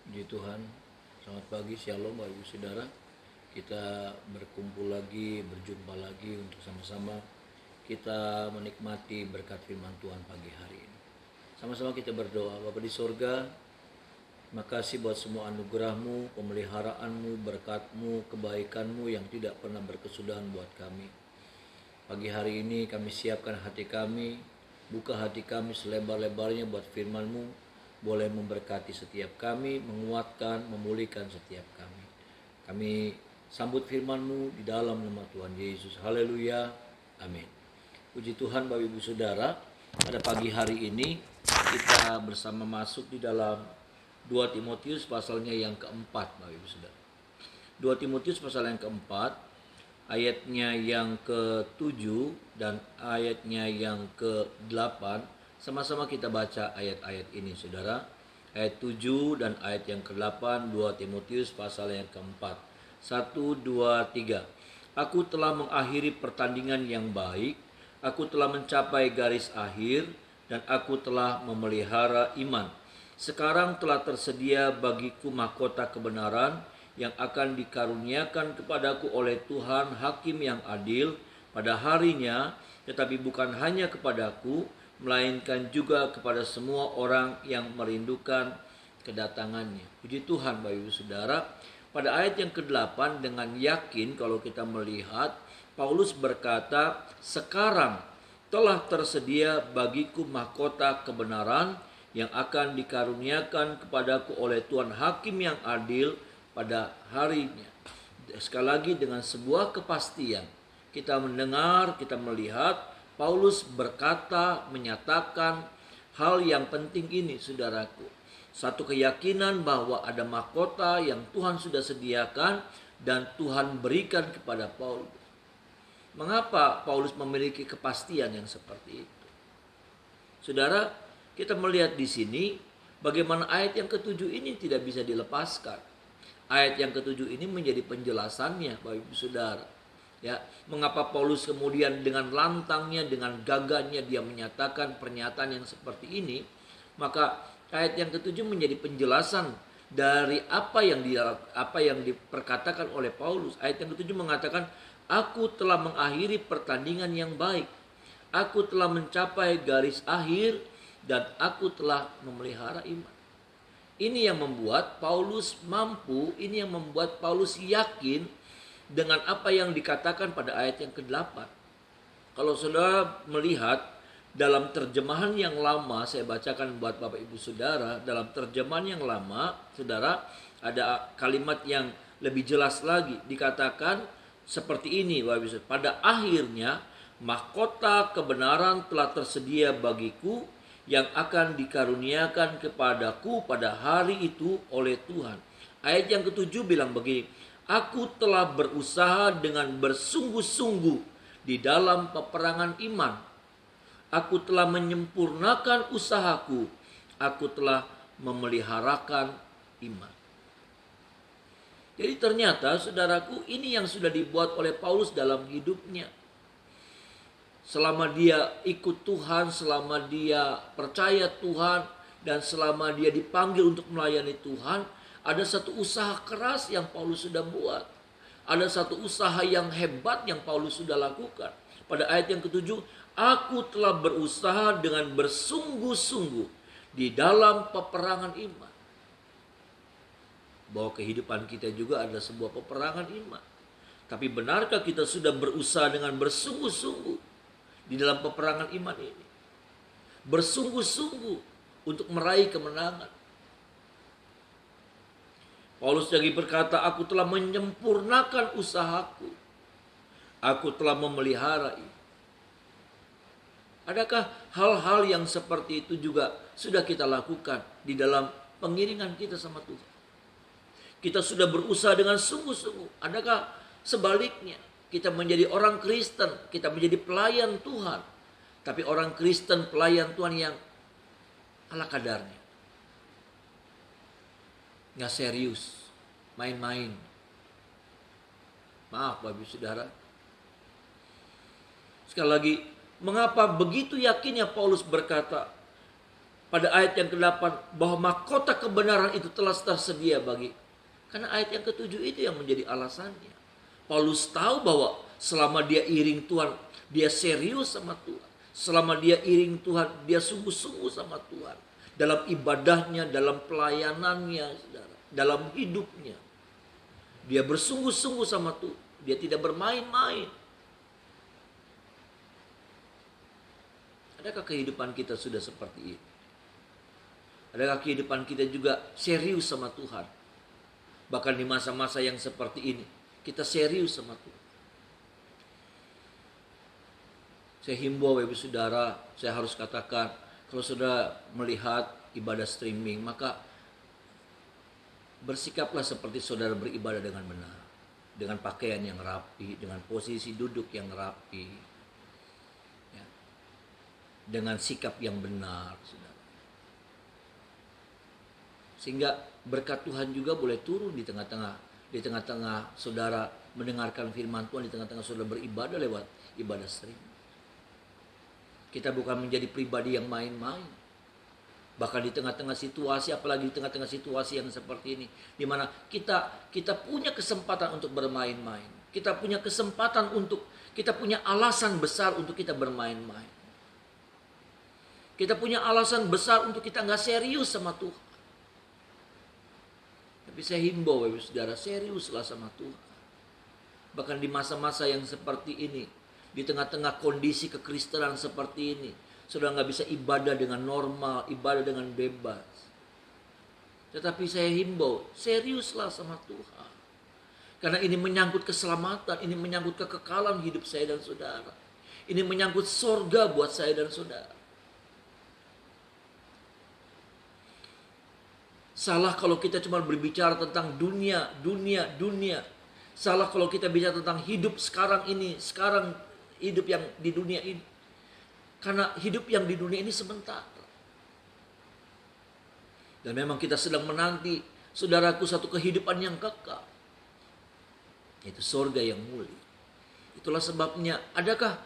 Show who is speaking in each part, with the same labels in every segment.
Speaker 1: Puji Tuhan, selamat pagi, shalom Bapak Ibu Saudara. Kita berkumpul lagi, berjumpa lagi untuk sama-sama kita menikmati berkat firman Tuhan pagi hari ini. Sama-sama kita berdoa. Bapa di sorga, makasih buat semua anugerah-Mu, pemeliharaanmu, berkat-Mu, kebaikan-Mu yang tidak pernah berkesudahan buat kami. Pagi hari ini kami siapkan hati kami, buka hati kami selebar-lebarnya buat firman-Mu, boleh memberkati setiap kami, menguatkan, memulihkan setiap kami. Kami sambut firman-Mu di dalam nama Tuhan Yesus. Haleluya. Amin. Puji Tuhan Bapak Ibu Saudara, pada pagi hari ini kita bersama masuk di dalam 2 Timotius pasalnya yang keempat Bapak Ibu Saudara. 2 Timotius pasal yang keempat, ayatnya yang ke-7 dan ayatnya yang ke-8. Sama-sama kita baca ayat-ayat ini saudara. Ayat 7 dan ayat yang ke-8 2 Timotius pasal yang keempat. 1, 2, 3. Aku telah mengakhiri pertandingan yang baik, aku telah mencapai garis akhir, dan aku telah memelihara iman. Sekarang telah tersedia bagiku mahkota kebenaran yang akan dikaruniakan kepadaku oleh Tuhan Hakim yang adil pada harinya, tetapi bukan hanya kepadaku, melainkan juga kepada semua orang yang merindukan kedatangannya. Puji Tuhan Bapak Ibu Saudara. Pada ayat yang ke-8 dengan yakin kalau kita melihat Paulus berkata, sekarang telah tersedia bagiku mahkota kebenaran yang akan dikaruniakan kepadaku oleh Tuhan Hakim yang adil pada harinya. Sekali lagi dengan sebuah kepastian kita mendengar, kita melihat Paulus berkata, menyatakan hal yang penting ini saudaraku. Satu keyakinan bahwa ada mahkota yang Tuhan sudah sediakan dan Tuhan berikan kepada Paulus. Mengapa Paulus memiliki kepastian yang seperti itu? Saudara, kita melihat di sini bagaimana ayat yang ke-7 ini tidak bisa dilepaskan. Ayat yang ke-7 ini menjadi penjelasannya Bapak Ibu Saudara. Ya, mengapa Paulus kemudian dengan lantangnya, dengan gagahnya dia menyatakan pernyataan yang seperti ini? Maka ayat yang ke-7 menjadi penjelasan dari apa yang diperkatakan oleh Paulus. Ayat yang ke-7 mengatakan, aku telah mengakhiri pertandingan yang baik, aku telah mencapai garis akhir, dan aku telah memelihara iman. Ini yang membuat Paulus mampu, ini yang membuat Paulus yakin dengan apa yang dikatakan pada ayat yang ke-8. Kalau saudara melihat dalam terjemahan yang lama, saya bacakan buat Bapak Ibu Saudara, dalam terjemahan yang lama, saudara, ada kalimat yang lebih jelas lagi. Dikatakan seperti ini, Bapak Ibu Saudara, pada akhirnya mahkota kebenaran telah tersedia bagiku yang akan dikaruniakan kepadaku pada hari itu oleh Tuhan. Ayat yang ke-7 bilang begini, aku telah berusaha dengan bersungguh-sungguh di dalam peperangan iman. Aku telah menyempurnakan usahaku. Aku telah memeliharakan iman. Jadi ternyata saudaraku, ini yang sudah dibuat oleh Paulus dalam hidupnya. Selama dia ikut Tuhan, selama dia percaya Tuhan, dan selama dia dipanggil untuk melayani Tuhan, ada satu usaha keras yang Paulus sudah buat. Ada satu usaha yang hebat yang Paulus sudah lakukan. Pada ayat yang ke-7, aku telah berusaha dengan bersungguh-sungguh di dalam peperangan iman. Bahwa kehidupan kita juga ada sebuah peperangan iman. Tapi benarkah kita sudah berusaha dengan bersungguh-sungguh di dalam peperangan iman ini? Bersungguh-sungguh untuk meraih kemenangan. Paulus lagi berkata, aku telah menyempurnakan usahaku. Aku telah memelihara ini. Adakah hal-hal yang seperti itu juga sudah kita lakukan di dalam pengiringan kita sama Tuhan? Kita sudah berusaha dengan sungguh-sungguh. Adakah sebaliknya? Kita menjadi orang Kristen, kita menjadi pelayan Tuhan. Tapi orang Kristen, pelayan Tuhan yang ala kadarnya. Nggak serius, main-main. Maaf Bapak Ibu Saudara. Sekali lagi, mengapa begitu yakinnya Paulus berkata, pada ayat yang ke-8 bahwa mahkota kebenaran itu telah tersedia bagi. Karena ayat yang ke-7 itu yang menjadi alasannya. Paulus tahu bahwa selama dia iring Tuhan, dia serius sama Tuhan. Selama dia iring Tuhan, dia sungguh-sungguh sama Tuhan. Dalam ibadahnya, dalam pelayanannya, saudara, dalam hidupnya. Dia bersungguh-sungguh sama Tuhan. Dia tidak bermain-main. Adakah kehidupan kita sudah seperti ini? Adakah kehidupan kita juga serius sama Tuhan? Bahkan di masa-masa yang seperti ini, kita serius sama Tuhan. Saya himbau Bapak Saudara, saya harus katakan, kalau saudara melihat ibadah streaming, maka bersikaplah seperti saudara beribadah dengan benar. Dengan pakaian yang rapi, dengan posisi duduk yang rapi, ya, dengan sikap yang benar, saudara. Sehingga berkat Tuhan juga boleh turun di tengah-tengah saudara mendengarkan firman Tuhan, di tengah-tengah saudara beribadah lewat ibadah streaming. Kita bukan menjadi pribadi yang main-main. Bahkan di tengah-tengah situasi, apalagi di tengah-tengah situasi yang seperti ini, di mana kita punya kesempatan untuk bermain-main. Kita punya kesempatan kita punya alasan besar untuk kita bermain-main. Kita punya alasan besar untuk kita nggak serius sama Tuhan. Tapi saya himbau Bapak Saudara, seriuslah sama Tuhan. Bahkan di masa-masa yang seperti ini, di tengah-tengah kondisi kekristenan seperti ini, saudara nggak bisa ibadah dengan normal, ibadah dengan bebas. Tetapi saya himbau, seriuslah sama Tuhan. Karena ini menyangkut keselamatan, ini menyangkut kekekalan hidup saya dan saudara. Ini menyangkut sorga buat saya dan saudara. Salah kalau kita cuma berbicara tentang dunia. Salah kalau kita bicara tentang hidup sekarang hidup yang di dunia ini. Karena hidup yang di dunia ini sebentar. Dan memang kita sedang menanti, saudaraku, satu kehidupan yang kekal. Itu sorga yang mulia. Itulah sebabnya, adakah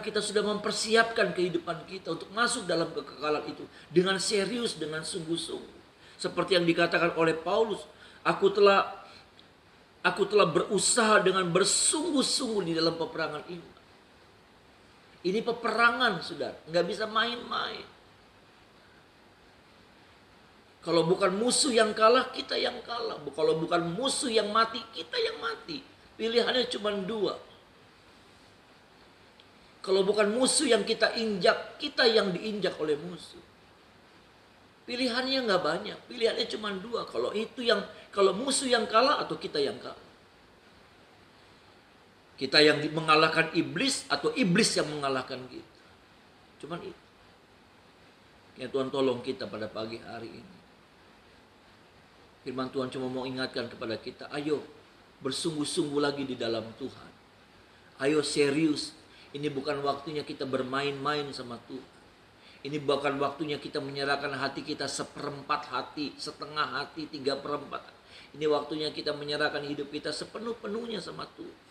Speaker 1: kita sudah mempersiapkan kehidupan kita untuk masuk dalam kekekalan itu dengan serius, dengan sungguh-sungguh. Seperti yang dikatakan oleh Paulus, aku telah berusaha dengan bersungguh-sungguh di dalam peperangan ini. Ini peperangan, saudara, nggak bisa main-main. Kalau bukan musuh yang kalah, kita yang kalah. Kalau bukan musuh yang mati, kita yang mati. Pilihannya cuma dua. Kalau bukan musuh yang kita injak, kita yang diinjak oleh musuh. Pilihannya nggak banyak, pilihannya cuma dua. Kalau musuh yang kalah atau kita yang kalah. Kita yang mengalahkan iblis atau iblis yang mengalahkan kita. Cuman itu. Ya Tuhan tolong kita pada pagi hari ini. Firman Tuhan cuma mau ingatkan kepada kita, ayo bersungguh-sungguh lagi di dalam Tuhan. Ayo serius. Ini bukan waktunya kita bermain-main sama Tuhan. Ini bukan waktunya kita menyerahkan hati kita 1/4 hati, setengah hati, 3/4. Ini waktunya kita menyerahkan hidup kita sepenuh-penuhnya sama Tuhan.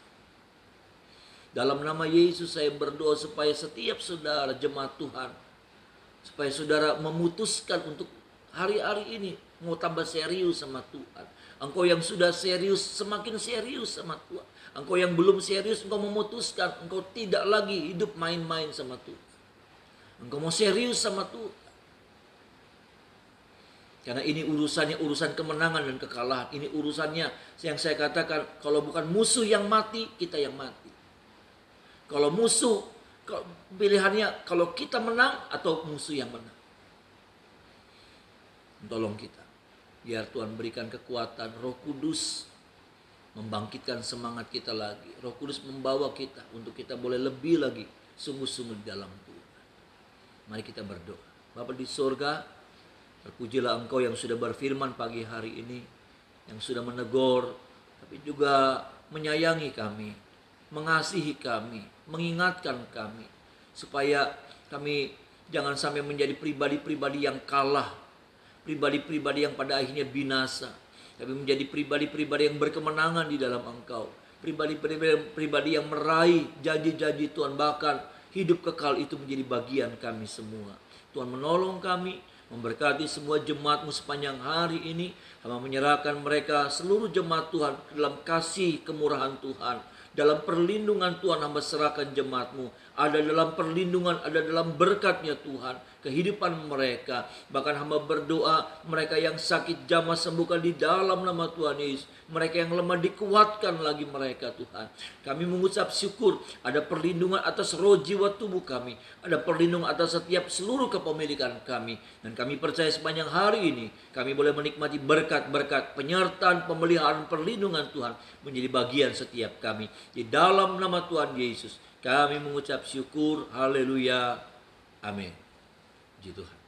Speaker 1: Dalam nama Yesus saya berdoa supaya setiap saudara jemaat Tuhan, supaya saudara memutuskan untuk hari-hari ini mau tambah serius sama Tuhan. Engkau yang sudah serius semakin serius sama Tuhan. Engkau yang belum serius, engkau memutuskan engkau tidak lagi hidup main-main sama Tuhan. Engkau mau serius sama Tuhan. Karena ini urusannya urusan kemenangan dan kekalahan. Ini urusannya yang saya katakan, kalau bukan musuh yang mati, kita yang mati. Kalau musuh, pilihannya kalau kita menang atau musuh yang menang. Tolong kita. Biar Tuhan berikan kekuatan, Roh Kudus membangkitkan semangat kita lagi. Roh Kudus membawa kita untuk kita boleh lebih lagi sungguh-sungguh di dalam Tuhan. Mari kita berdoa. Bapa di surga, terpujilah Engkau yang sudah berfirman pagi hari ini, yang sudah menegur, tapi juga menyayangi kami, mengasihi kami, mengingatkan kami, supaya kami jangan sampai menjadi pribadi-pribadi yang kalah, pribadi-pribadi yang pada akhirnya binasa, tapi menjadi pribadi-pribadi yang berkemenangan di dalam Engkau, pribadi-pribadi yang meraih janji-janji Tuhan, bahkan hidup kekal itu menjadi bagian kami semua. Tuhan menolong kami, memberkati semua jemaat-Mu sepanjang hari ini. Hamba menyerahkan mereka seluruh jemaat Tuhan dalam kasih kemurahan Tuhan. Dalam perlindungan Tuhan hamba serahkan jemaat-Mu. Ada dalam perlindungan, ada dalam berkat-Nya Tuhan. Kehidupan mereka. Bahkan hamba berdoa mereka yang sakit jamah sembuhkan di dalam nama Tuhan Yesus. Mereka yang lemah dikuatkan lagi mereka Tuhan. Kami mengucap syukur ada perlindungan atas roh jiwa tubuh kami. Ada perlindungan atas setiap seluruh kepemilikan kami. Dan kami percaya sepanjang hari ini kami boleh menikmati berkat-berkat penyertaan, pemeliharaan, perlindungan Tuhan menjadi bagian setiap kami. Di dalam nama Tuhan Yesus kami mengucap syukur. Haleluya. Amin. Puji Tuhan.